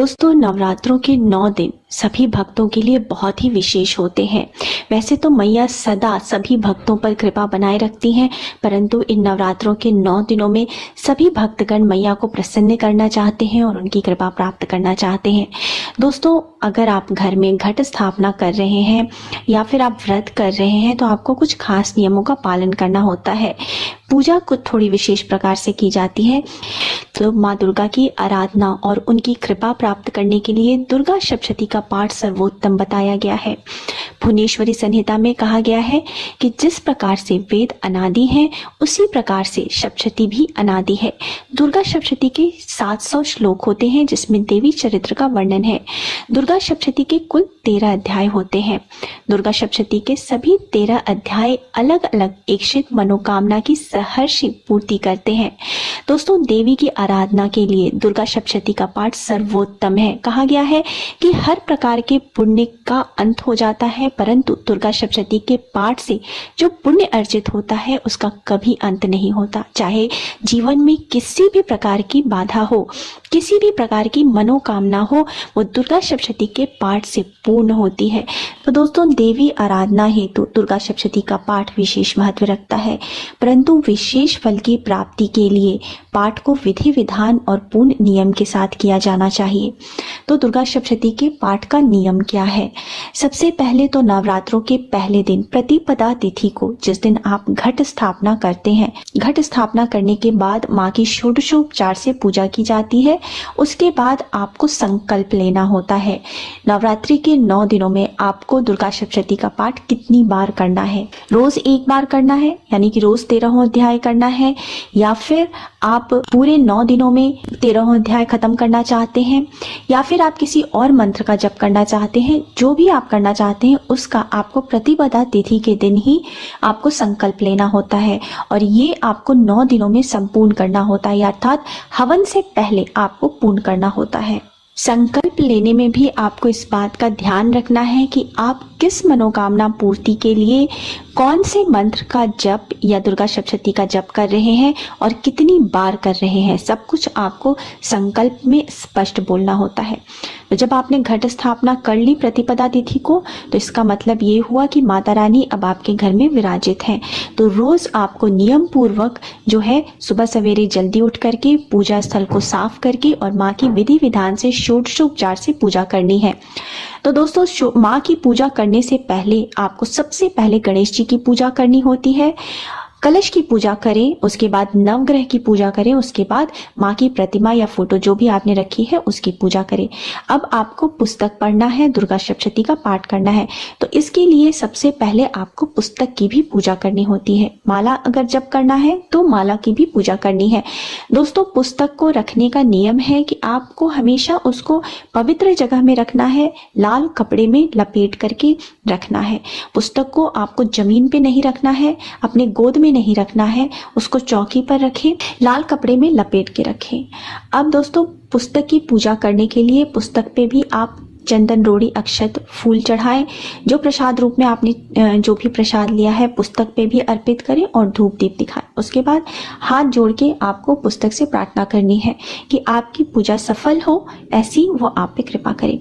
दोस्तों, नवरात्रों के 9 दिन सभी भक्तों के लिए बहुत ही विशेष होते हैं। वैसे तो मैया सदा सभी भक्तों पर कृपा बनाए रखती हैं, परंतु इन नवरात्रों के 9 दिनों में सभी भक्तगण मैया को प्रसन्न करना चाहते हैं और उनकी कृपा प्राप्त करना चाहते हैं। दोस्तों, अगर आप घर में घट स्थापना कर रहे हैं या फिर आप व्रत कर रहे हैं तो आपको कुछ खास नियमों का पालन करना होता है। पूजा कुछ थोड़ी विशेष प्रकार से की जाती है। तो माँ दुर्गा की आराधना और उनकी कृपा प्राप्त करने के लिए दुर्गा सप्तशती का पाठ सर्वोत्तम बताया गया है। भुवनेश्वरी संहिता में कहा गया है कि जिस प्रकार से वेद अनादि हैं, उसी प्रकार से सप्तशती भी अनादि है। दुर्गा सप्तशती के 700 श्लोक होते हैं जिसमें देवी चरित्र का वर्णन है। दुर्गा सप्तशती के कुल 13 अध्याय होते हैं। दुर्गा सप्तशती के सभी 13 अध्याय अलग अलग इच्छित मनोकामना की सहर्ष पूर्ति करते हैं। दोस्तों, देवी की आराधना के लिए दुर्गा सप्तशती का पाठ सर्वोत्तम है। कहा गया है कि हर प्रकार के पुण्य का अंत हो जाता है, परंतु दुर्गा सप्तशती के पाठ से जो पुण्य अर्जित होता है उसका कभी अंत नहीं होता। चाहे जीवन में किसी भी प्रकार की बाधा हो, किसी भी प्रकार की मनोकामना हो, वो दुर्गा सप्तशती के पाठ से पूर्ण होती है। तो दोस्तों, देवी आराधना हेतु दुर्गा सप्तशती का पाठ विशेष महत्व रखता है, परंतु विशेष फल की प्राप्ति के लिए पाठ को विधि विधान और पूर्ण नियम के साथ किया जाना चाहिए। तो दुर्गा सप्तशती के पाठ का नियम क्या है? सबसे पहले तो नवरात्रों के पहले दिन प्रतिपदा तिथि को, जिस दिन आप घट स्थापना करते हैं, घट स्थापना करने के बाद माँ की षोडशोपचार से पूजा की जाती है। उसके बाद आपको संकल्प लेना होता है। नवरात्रि के 9 दिनों में आपको दुर्गा सप्तशती का पाठ कितनी बार करना है? रोज एक बार करना है, यानी कि रोज 13 अध्याय करना है, या फिर आप पूरे 9 दिनों में 13 अध्याय खत्म करना चाहते हैं, या फिर आप किसी और मंत्र का जप करना चाहते हैं। जो भी आप करना चाहते हैं उसका आपको प्रतिपदा तिथि के दिन ही आपको संकल्प लेना होता है और ये आपको 9 दिनों में संपूर्ण करना होता है, अर्थात हवन से पहले आपको पूर्ण करना होता है। संकल्प लेने में भी आपको इस बात का ध्यान रखना है कि आप किस मनोकामना पूर्ति के लिए कौन से मंत्र का जप या दुर्गा सप्तशती का जप कर रहे हैं और कितनी बार कर रहे हैं, सब कुछ आपको संकल्प में स्पष्ट बोलना होता है। तो जब आपने घट स्थापना कर ली प्रतिपदा तिथि को, तो इसका मतलब ये हुआ कि माता रानी अब आपके घर में विराजित हैं। तो रोज आपको नियम पूर्वक जो है सुबह सवेरे जल्दी उठ करके पूजा स्थल को साफ करके और माँ की विधि विधान से षोडशोपचार से पूजा करनी है। तो दोस्तों, माँ की पूजा करने से पहले आपको सबसे पहले गणेश जी की पूजा करनी होती है। कलश की पूजा करें, उसके बाद नवग्रह की पूजा करें, उसके बाद माँ की प्रतिमा या फोटो जो भी आपने रखी है उसकी पूजा करें। अब आपको पुस्तक पढ़ना है, दुर्गा सप्तशती का पाठ करना है, तो इसके लिए सबसे पहले आपको पुस्तक की भी पूजा करनी होती है। माला अगर जप करना है तो माला की भी पूजा करनी है। दोस्तों, पुस्तक को रखने का नियम है कि आपको हमेशा उसको पवित्र जगह में रखना है, लाल कपड़े में लपेट करके रखना है। पुस्तक को आपको जमीन पे नहीं रखना है, अपने गोद में नहीं रखना है, उसको चौकी पर रखें, लाल कपड़े में लपेट के रखें। अब दोस्तों, पुस्तक की पूजा करने के लिए पुस्तक पे भी आप चंदन, रोड़ी, अक्षत, फूल चढ़ाएं। जो प्रसाद रूप में आपने जो भी प्रसाद लिया है पुस्तक पे भी अर्पित करें और धूप दीप दिखाएं। उसके बाद हाथ जोड़ के आपको पुस्तक से प्रार्थना करनी है कि आपकी पूजा सफल हो, ऐसी वो आप पे कृपा करे।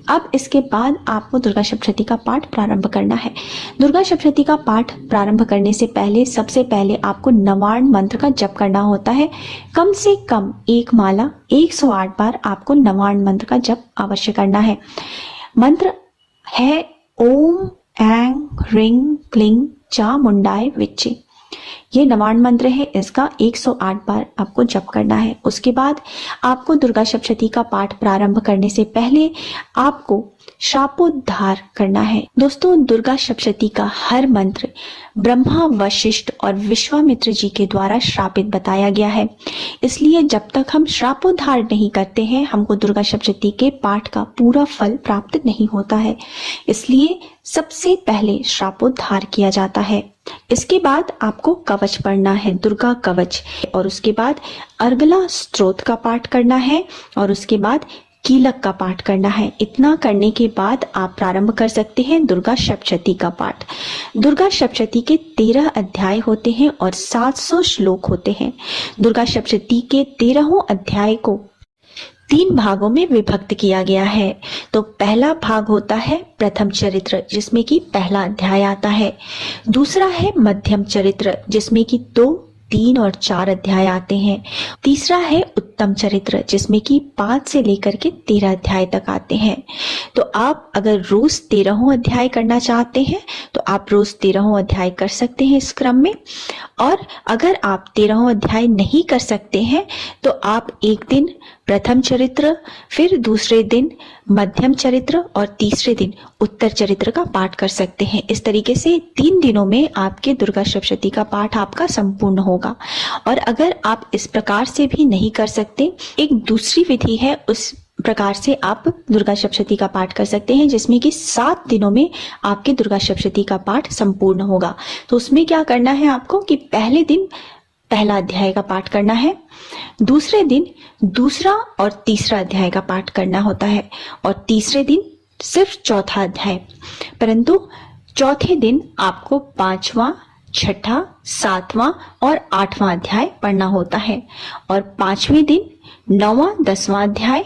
अब इसके बाद आपको दुर्गा सप्तशती का पाठ प्रारंभ करना है। दुर्गा सप्तशती का पाठ प्रारंभ करने से पहले सबसे पहले आपको नवार्ण मंत्र का जप करना होता है। कम से कम एक माला 108 बार आपको नवार्ण मंत्र का जप अवश्य करना है। मंत्र है ओम ऐं ह्रीं क्लीं चामुंडाय विच्चे। ये नवार्ण मंत्र है, इसका 108 बार आपको जप करना है। उसके बाद आपको दुर्गा सप्तशती का पाठ प्रारंभ करने से पहले आपको शापोद्धार करना है। दोस्तों, दुर्गा सप्तशती का हर मंत्र ब्रह्मा, वशिष्ठ और विश्वामित्र जी के द्वारा श्रापित बताया गया है। इसलिए जब तक हम श्रापोद्धार नहीं करते हैं, हमको दुर्गा सप्तशती के पाठ का पूरा फल प्राप्त नहीं होता है। इसलिए सबसे पहले श्रापोद्धार किया जाता है। इसके बाद आपको कवच पढ़ना है, दुर्गा कवच, और उसके बाद अर्गला स्तोत्र का पाठ करना है और उसके बाद कीलक का पाठ करना है। इतना करने के बाद आप प्रारंभ कर सकते हैं दुर्गा सप्तशती का पाठ। दुर्गा सप्तशती के 13 अध्याय होते हैं और 700 श्लोक होते हैं। दुर्गा सप्तशती के 13 अध्याय को 3 भागों में विभक्त किया गया है। तो पहला भाग होता है प्रथम चरित्र, जिसमें कि पहला अध्याय आता है। दूसरा है मध्यम चरित्र, जिसमें कि 2, 3 और 4 अध्याय आते हैं। तीसरा है उत्तम चरित्र, जिसमें कि 5 से लेकर के 13 अध्याय तक आते हैं। तो आप अगर रोज 13 अध्याय करना चाहते हैं तो आप रोज 13 अध्याय कर सकते हैं इस क्रम में। और अगर आप 13 अध्याय नहीं कर सकते हैं तो आप एक दिन प्रथम चरित्र, फिर दूसरे दिन मध्यम चरित्र और तीसरे दिन उत्तर चरित्र का पाठ कर सकते हैं। इस तरीके से 3 दिनों में आपके दुर्गा सप्तशती का पाठ आपका संपूर्ण होगा। और अगर आप इस प्रकार से भी नहीं कर सकते, एक दूसरी विधि है, उस प्रकार से आप दुर्गा सप्तशती का पाठ कर सकते हैं, जिसमें कि 7 दिनों में आपके दुर्गा सप्तशती का पाठ संपूर्ण होगा। तो उसमें क्या करना है आपको कि पहले दिन पहला अध्याय का पाठ करना है, दूसरे दिन दूसरा और तीसरा अध्याय का पाठ करना होता है, और तीसरे दिन सिर्फ चौथा अध्याय। परंतु चौथे दिन आपको 5वां, 6ठा, 7वां और 8वां अध्याय पढ़ना होता है, और 5वें दिन 9वां, 10वां अध्याय,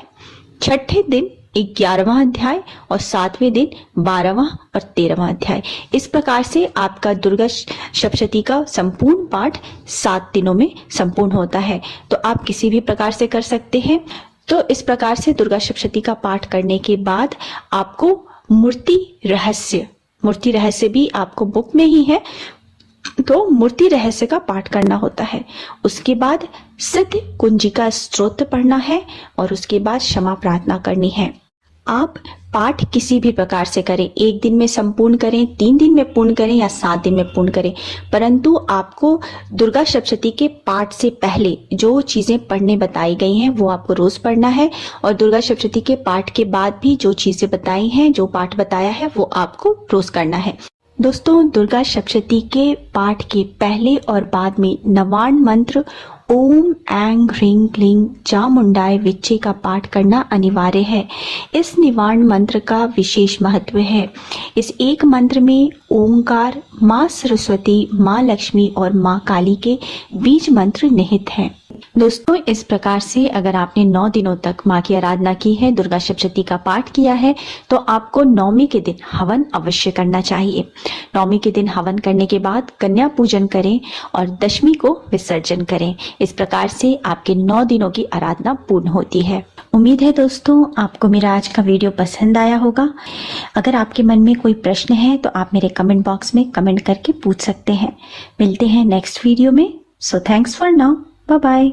6ठे दिन 11वां अध्याय और 7वें दिन 12वां और 13वां अध्याय। इस प्रकार से आपका दुर्गा सप्तशती का संपूर्ण पाठ 7 दिनों में संपूर्ण होता है। तो आप किसी भी प्रकार से कर सकते हैं। तो इस प्रकार से दुर्गा सप्तशती का पाठ करने के बाद आपको मूर्ति रहस्य भी आपको बुक में ही है, तो मूर्ति रहस्य का पाठ करना होता है। उसके बाद सिद्ध कुंजिका स्तोत्र पढ़ना है और उसके बाद क्षमा प्रार्थना करनी है। आप पाठ किसी भी प्रकार से करें, 1 दिन में संपूर्ण करें, 3 दिन में पूर्ण करें या 7 दिन में पूर्ण करें, परंतु आपको दुर्गा सप्तशती के पाठ से पहले जो चीजें पढ़ने बताई गई हैं वो आपको रोज पढ़ना है, और दुर्गा सप्तशती के पाठ के बाद भी जो चीजें बताई हैं, जो पाठ बताया है, वो आपको रोज करना है। दोस्तों, दुर्गा सप्तशती के पाठ के पहले और बाद में नवार्ण मंत्र ओम ऐं ह्रीं क्लीं चामुंडाय विच्चे का पाठ करना अनिवार्य है। इस निवारण मंत्र का विशेष महत्व है। इस एक मंत्र में ओंकार, माँ सरस्वती, माँ लक्ष्मी और माँ काली के बीज मंत्र निहित हैं। दोस्तों, इस प्रकार से अगर आपने 9 दिनों तक माँ की आराधना की है, दुर्गा सप्तशती का पाठ किया है, तो आपको 9वीं के दिन हवन अवश्य करना चाहिए। 9वीं के दिन हवन करने के बाद कन्या पूजन करें और 10वीं को विसर्जन करें। इस प्रकार से आपके 9 दिनों की आराधना पूर्ण होती है। उम्मीद है दोस्तों आपको मेरा आज का वीडियो पसंद आया होगा। अगर आपके मन में कोई प्रश्न है तो आप मेरे कमेंट बॉक्स में कमेंट करके पूछ सकते हैं। मिलते हैं नेक्स्ट वीडियो में। So thanks for now, bye bye.